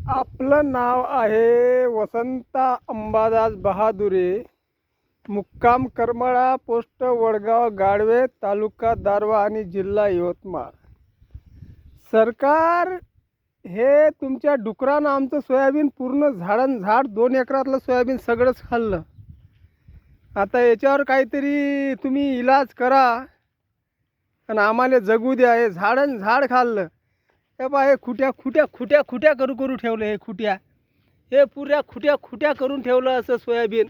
आपलं नाव आहे वसंता अंबादास बहादुरे, मुक्काम करमाळा, पोस्ट वडगाव गाडवे, तालुका दारवा आणि जिल्हा यवतमाळ. सरकार हे तुमच्या डुकरानं आमचं सोयाबीन पूर्ण झाड 2 एकरातलं सोयाबीन सगळंच खाल्लं. आता याच्यावर काहीतरी तुम्ही इलाज करा आणि आम्हाला जगू द्या. हे झाड खाल्लं. हे पहा, हे खुट्या करू ठेवलं. हे खुट्या, हे पुऱ्या खुट्या करून ठेवलं असं सोयाबीन.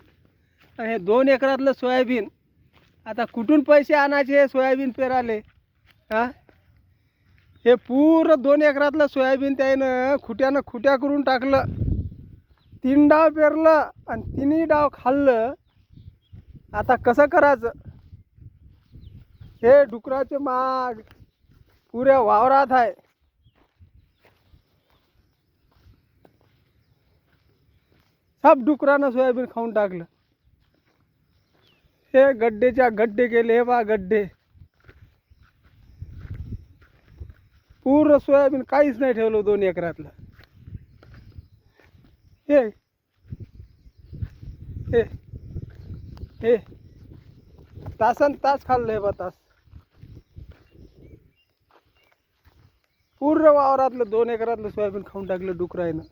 आणि हे 2 एकरातलं सोयाबीन आता कुठून पैसे आणायचे हे सोयाबीन पेराले? हे पूर्ण 2 एकरातलं सोयाबीन त्यानं खुट्या करून टाकलं. 3 डाव पेरलं आणि 3ही डाव खाल्लं. आता कसं करायचं? हे डुकराचे माग पुऱ्या वावरात आहे. सब डुकरानं सोयाबीन खाऊन टाकलं. हे गड्डे केले. हे बा गड्डे, पूर्ण सोयाबीन काहीच नाही ठेवलं 2 एकरातलं. हे हे हे तासन तास खाल्लं. हे बा तास पूर्ण वावरातलं 2 एकरातलं सोयाबीन खाऊन टाकलं डुकरानं.